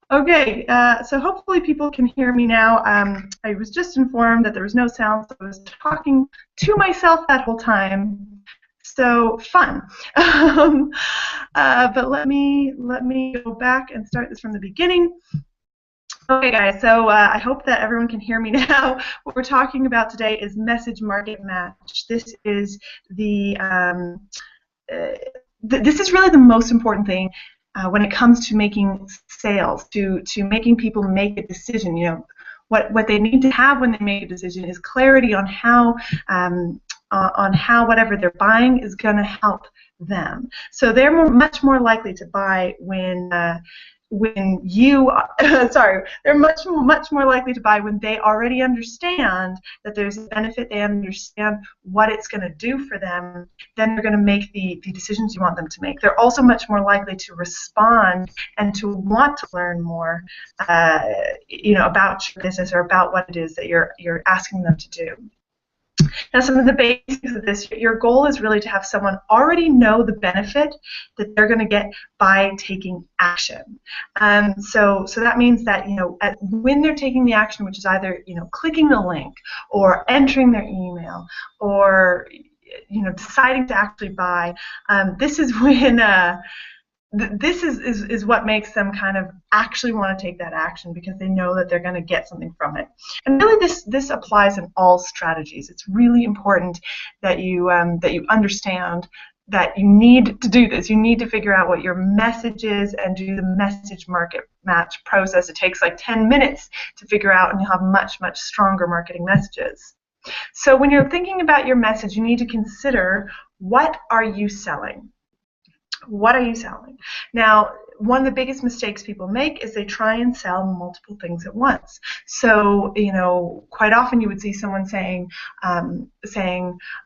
Okay, so hopefully people can hear me now. I was just informed that there was no sound, so I was talking to myself that whole time. So fun. But let me go back and start this from the beginning. Okay, guys, so I hope that everyone can hear me now. What we're talking about today is message market match. This is this is really the most important thing when it comes to making sales, to making people make a decision. You know, what they need to have when they make a decision is clarity on how whatever they're buying is going to help them. So they're much more likely to buy when you they're much more likely to buy when they already understand that there's a benefit, they understand what it's going to do for them, then they're going to make the decisions you want them to make. They're also much more likely to respond and to want to learn more about your business or about what it is that you're asking them to do. Now, some of the basics of this, your goal is really to have someone already know the benefit that they're going to get by taking action. So that means that when they're taking the action, which is either clicking the link or entering their email or deciding to actually buy, this is when this is what makes them kind of actually want to take that action, because they know that they're going to get something from it. And really this applies in all strategies. It's really important that you understand that you need to do this. You need to figure out what your message is and do the message market match process. It takes like 10 minutes to figure out, and you'll have much stronger marketing messages. So when you're thinking about your message, you need to consider, what are you selling? What are you selling? Now, one of the biggest mistakes people make is they try and sell multiple things at once. So, quite often you would see someone saying,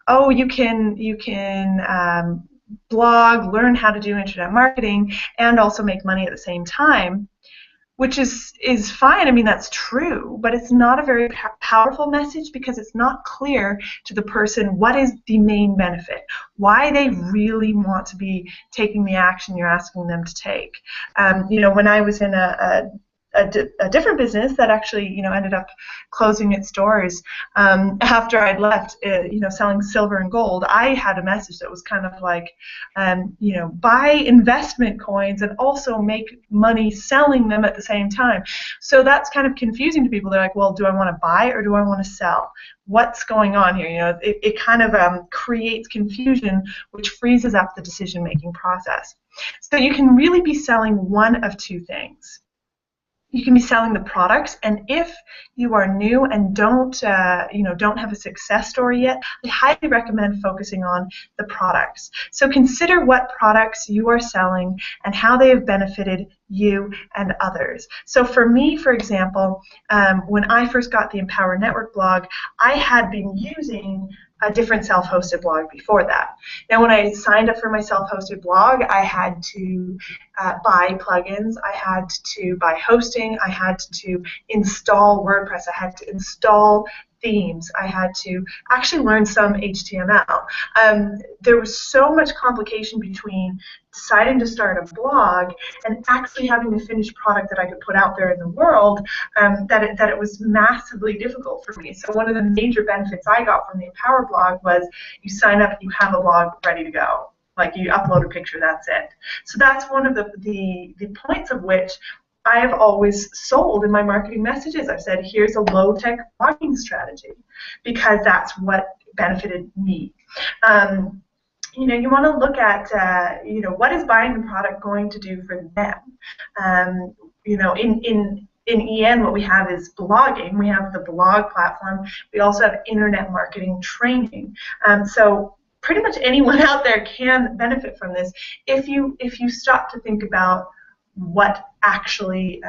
"Oh, you can blog, learn how to do internet marketing, and also make money at the same time," which is fine. I mean, that's true, but it's not a very powerful message, because it's not clear to the person what is the main benefit, why they really want to be taking the action you're asking them to take. When I was in a different business that actually ended up closing its doors after I'd left, selling silver and gold, I had a message that was kind of like, buy investment coins and also make money selling them at the same time. So that's kind of confusing to people. They're like, well, do I want to buy or do I want to sell? What's going on here? It kind of creates confusion, which freezes up the decision-making process. So you can really be selling one of two things. You can be selling the products, and if you are new and don't have a success story yet, I highly recommend focusing on the products. So consider what products you are selling and how they have benefited you and others. So for me, for example, when I first got the Empower Network blog, I had been using a different self-hosted blog before that. Now, when I signed up for my self-hosted blog, I had to buy plugins, I had to buy hosting, I had to install WordPress, I had to install themes, I had to actually learn some HTML. There was so much complication between deciding to start a blog and actually having a finished product that I could put out there in the world, that it was massively difficult for me. So one of the major benefits I got from the Empower blog was you sign up, you have a blog ready to go. Like, you upload a picture, that's it. So that's one of the points of which I have always sold in my marketing messages. I've said, here's a low-tech blogging strategy, because that's what benefited me. You want to look at, what is buying the product going to do for them? In EN, what we have is blogging. We have the blog platform. We also have internet marketing training. So pretty much anyone out there can benefit from this if you stop to think about what actually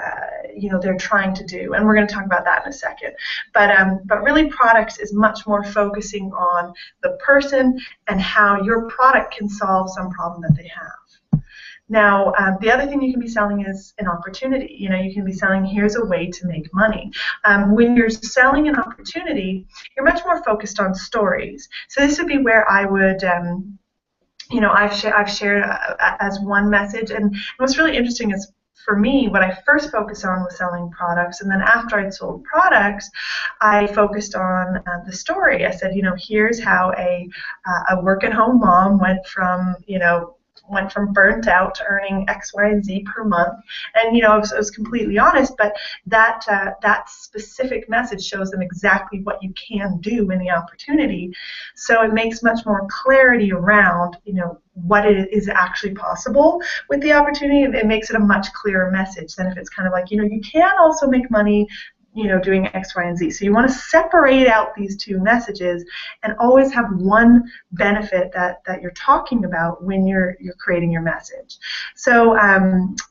they're trying to do, and we're going to talk about that in a second. But really, products is much more focusing on the person and how your product can solve some problem that they have. Now, the other thing you can be selling is an opportunity. You can be selling, here's a way to make money. When you're selling an opportunity, you're much more focused on stories. So this would be where I would I've shared as one message, and what's really interesting is for me, what I first focused on was selling products, and then after I'd sold products, I focused on the story. I said, here's how a work-at-home mom went from burnt out to earning X, Y, and Z per month. And I was completely honest, but that specific message shows them exactly what you can do in the opportunity. So it makes much more clarity around what it is actually possible with the opportunity. It makes it a much clearer message than if it's kind of like, you can also make money doing X, Y, and Z. So you want to separate out these two messages and always have one benefit that you're talking about when you're creating your message. So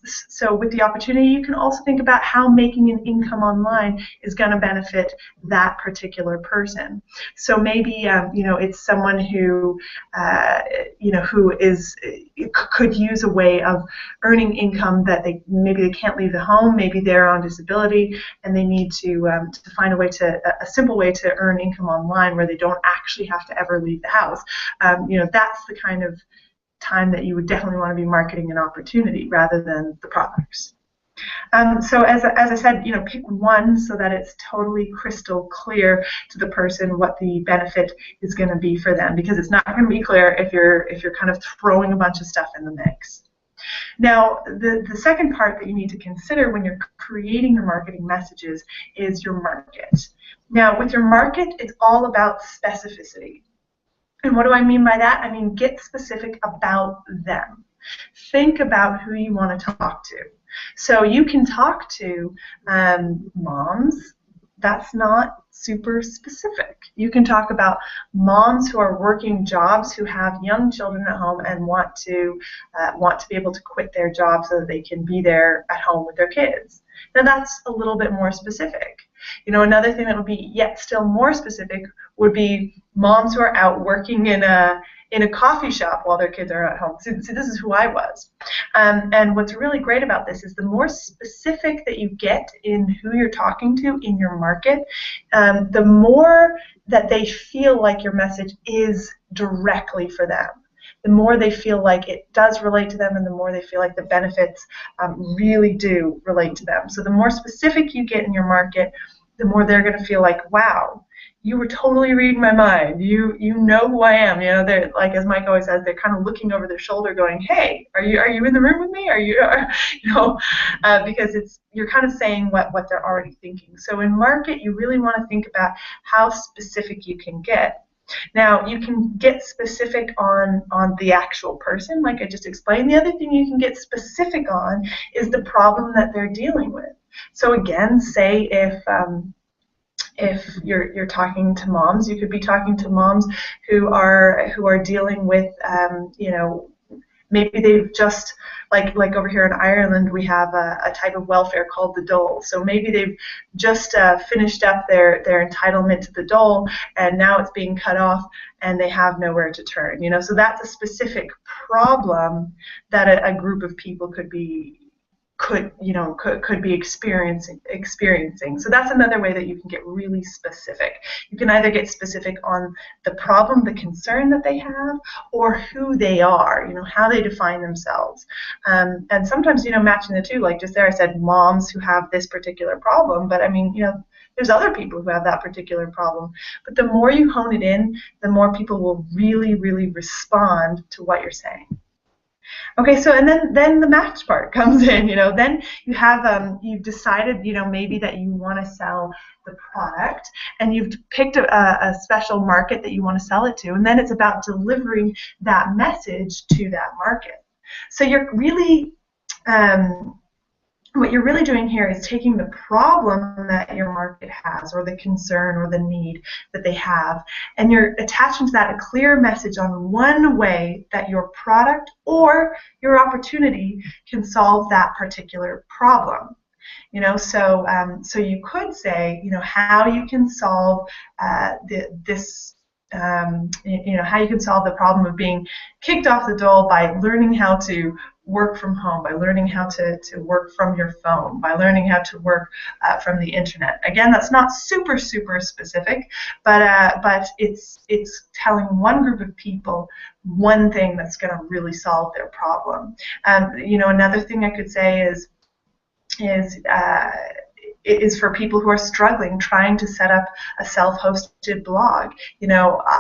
so with the opportunity, you can also think about how making an income online is going to benefit that particular person. So maybe it's someone who who could use a way of earning income that maybe they can't leave the home, maybe they're on disability and they need to find a simple way to earn income online where they don't actually have to ever leave the house. That's the kind of time that you would definitely want to be marketing an opportunity rather than the products. So as I said, pick one so that it's totally crystal clear to the person what the benefit is going to be for them, because it's not going to be clear if you're kind of throwing a bunch of stuff in the mix. Now, the second part that you need to consider when you're creating your marketing messages is your market. Now, with your market, it's all about specificity. And what do I mean by that? I mean, get specific about them. Think about who you want to talk to. So you can talk to moms. That's not super specific. You can talk about moms who are working jobs, who have young children at home and want to be able to quit their job so that they can be there at home with their kids. Now that's a little bit more specific. Another thing that would be yet still more specific would be moms who are out working in a coffee shop while their kids are at home. So this is who I was. And what's really great about this is the more specific that you get in who you're talking to in your market, the more that they feel like your message is directly for them. The more they feel like it does relate to them, and the more they feel like the benefits really do relate to them. So the more specific you get in your market, the more they're going to feel like, wow, you were totally reading my mind. You know who I am. They're like, as Mike always says, they're kind of looking over their shoulder, going, "Hey, are you in the room with me? Because you're kind of saying what they're already thinking." So in market, you really want to think about how specific you can get. Now, you can get specific on the actual person, like I just explained. The other thing you can get specific on is the problem that they're dealing with. So again, say if you're talking to moms, you could be talking to moms who are dealing with maybe they've just like over here in Ireland we have a type of welfare called the dole. So maybe they've just finished up their entitlement to the dole and now it's being cut off and they have nowhere to turn. So that's a specific problem that a group of people could be experiencing. So that's another way that you can get really specific. You can either get specific on the problem, the concern that they have, or who they are, how they define themselves. And sometimes, matching the two, like just there I said moms who have this particular problem, but I mean, there's other people who have that particular problem. But the more you hone it in, the more people will really, really respond to what you're saying. Okay, so and then the match part comes in. Then you have you've decided maybe that you want to sell the product and you've picked a special market that you want to sell it to, and then it's about delivering that message to that market. So you're really what you're really doing here is taking the problem that your market has, or the concern or the need that they have, and you're attaching to that a clear message on one way that your product or your opportunity can solve that particular problem. So you could say, how you can solve how you can solve the problem of being kicked off the dole by learning how to work from home, by learning how to work from your phone, by learning how to work from the internet. Again, that's not super specific, but it's telling one group of people one thing that's going to really solve their problem. Another thing I could say is for people who are struggling, trying to set up a self-hosted blog.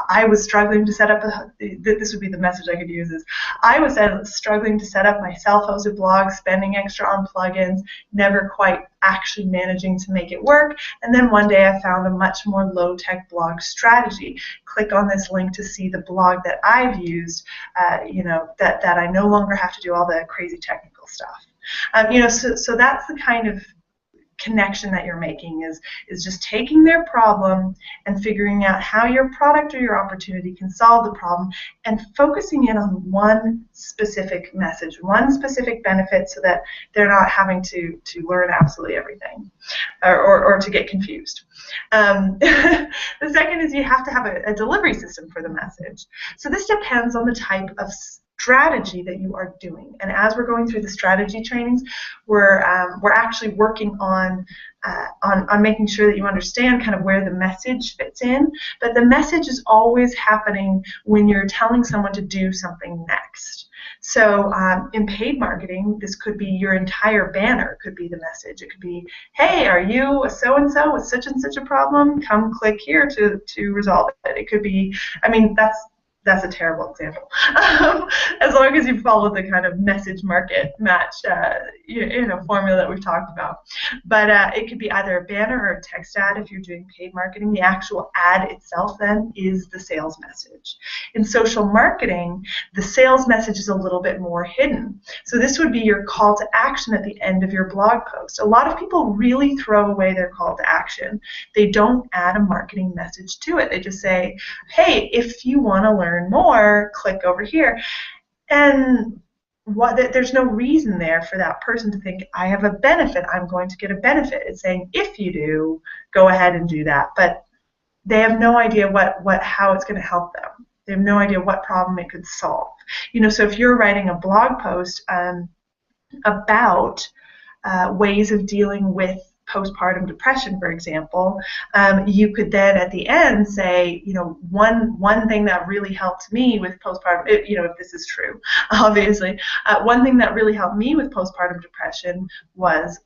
I was struggling to set up this would be the message I could use is, I was struggling to set up my self-hosted blog, spending extra on plugins, never quite actually managing to make it work. And then one day I found a much more low-tech blog strategy. Click on this link to see the blog that I've used, that I no longer have to do all the crazy technical stuff. So that's the kind of connection that you're making, is just taking their problem and figuring out how your product or your opportunity can solve the problem, and focusing in on one specific message, one specific benefit, so that they're not having to learn absolutely everything or to get confused. The second is you have to have a delivery system for the message. So this depends on the type of strategy that you are doing. And as we're going through the strategy trainings, we're actually working on making sure that you understand kind of where the message fits in. But the message is always happening when you're telling someone to do something next. So in paid marketing, this could be your entire banner could be the message. It could be, hey, are you a so-and-so with such and such a problem? Come click here to resolve it. It could be, that's a terrible example. As long as you follow the kind of message market match formula that we've talked about. But it could be either a banner or a text ad if you're doing paid marketing. The actual ad itself then is the sales message. In social marketing, the sales message is a little bit more hidden. So this would be your call to action at the end of your blog post. A lot of people really throw away their call to action. They don't add a marketing message to it. They just say, hey, if you want to learn more, click over here. And there's no reason there for that person to think, I have a benefit, I'm going to get a benefit. It's saying, if you do, go ahead and do that. But they have no idea how it's going to help them. They have no idea what problem it could solve. So if you're writing a blog post about ways of dealing with postpartum depression, for example, you could then at the end say, one thing that really helped me with postpartum, if this is true, obviously, one thing that really helped me with postpartum depression was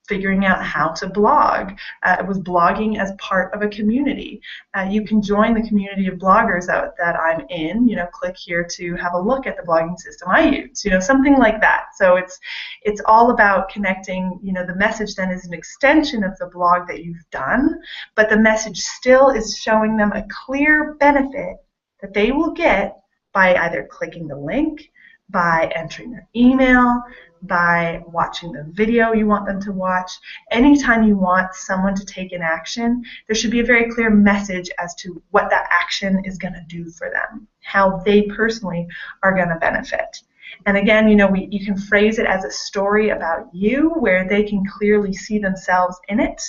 figuring out how to blog. It was blogging as part of a community. You can join the community of bloggers that I'm in. Click here to have a look at the blogging system I use. Something like that. So it's all about connecting. The message then is an extension of the blog that you've done, but the message still is showing them a clear benefit that they will get by either clicking the link, by entering their email, by watching the video you want them to watch. Anytime you want someone to take an action, there should be a very clear message as to what that action is going to do for them, how they personally are going to benefit. And again, you can phrase it as a story about you where they can clearly see themselves in it,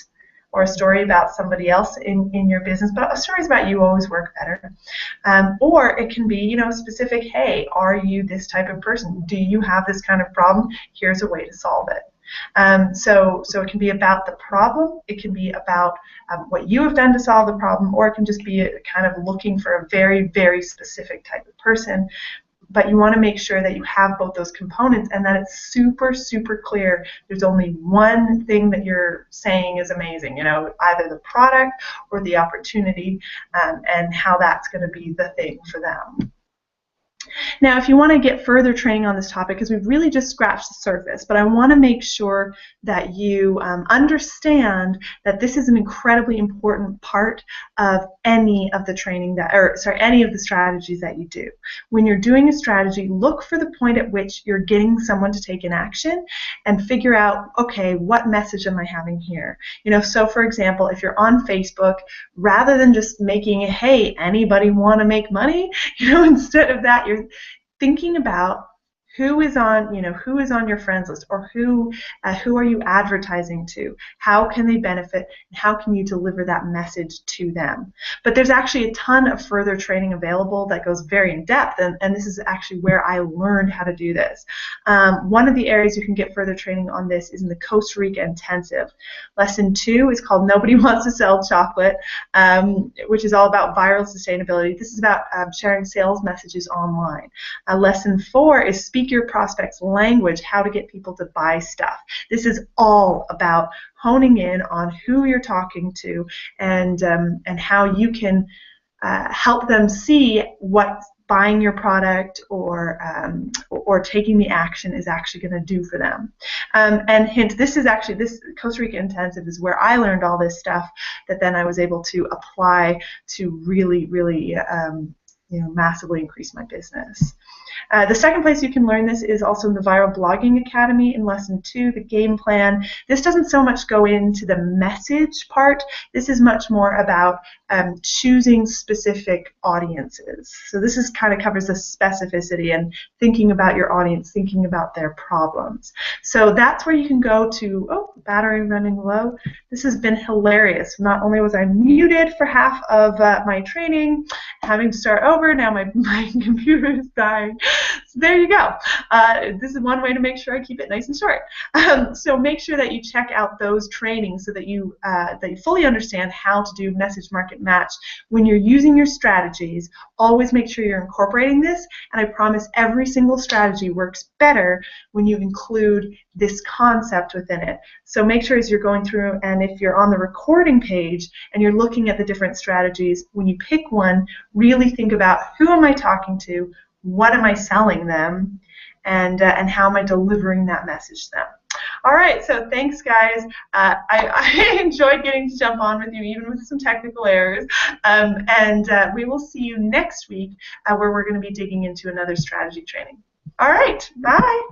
or a story about somebody else in your business, but stories about you always work better. Or it can be, specific, hey, are you this type of person? Do you have this kind of problem? Here's a way to solve it. So it can be about the problem, it can be about what you have done to solve the problem, or it can just be kind of looking for a very, very specific type of person. But you want to make sure that you have both those components and that it's super, super clear. There's only one thing that you're saying is amazing, either the product or the opportunity, and how that's going to be the thing for them. Now, if you want to get further training on this topic, because we've really just scratched the surface, but I want to make sure that you understand that this is an incredibly important part of any of the training any of the strategies that you do. When you're doing a strategy, look for the point at which you're getting someone to take an action and figure out, okay, what message am I having here? So for example, if you're on Facebook, rather than just making, hey, anybody want to make money? Instead of that, you're thinking about Who is on, who is on your friends list, or who are you advertising to? How can they benefit, and how can you deliver that message to them? But there's actually a ton of further training available that goes very in depth, and this is actually where I learned how to do this. One of the areas you can get further training on this is in the Costa Rica Intensive. Lesson 2 is called Nobody Wants to Sell Chocolate, which is all about viral sustainability. This is about sharing sales messages online. Lesson 4 is Speak Your Prospects Language, how to get people to buy stuff. This is all about honing in on who you're talking to, and how you can help them see what buying your product or taking the action is actually going to do for them. And hint, this Costa Rica Intensive is where I learned all this stuff that then I was able to apply to really, really massively increase my business. The second place you can learn this is also in the Viral Blogging Academy in Lesson 2, the game plan. This doesn't so much go into the message part. This is much more about choosing specific audiences. So this is kind of covers the specificity and thinking about your audience, thinking about their problems. So that's where you can go to, oh, battery running low. This has been hilarious. Not only was I muted for half of my training, having to start over, now my computer is dying. So there you go. This is one way to make sure I keep it nice and short. So make sure that you check out those trainings so that you fully understand how to do message market match. When you're using your strategies, always make sure you're incorporating this, and I promise every single strategy works better when you include this concept within it. So make sure as you're going through, and if you're on the recording page and you're looking at the different strategies, when you pick one, really think about who am I talking to, what am I selling them, and how am I delivering that message to them. All right, so thanks, guys. I enjoyed getting to jump on with you, even with some technical errors. And we will see you next week where we're going to be digging into another strategy training. All right, bye.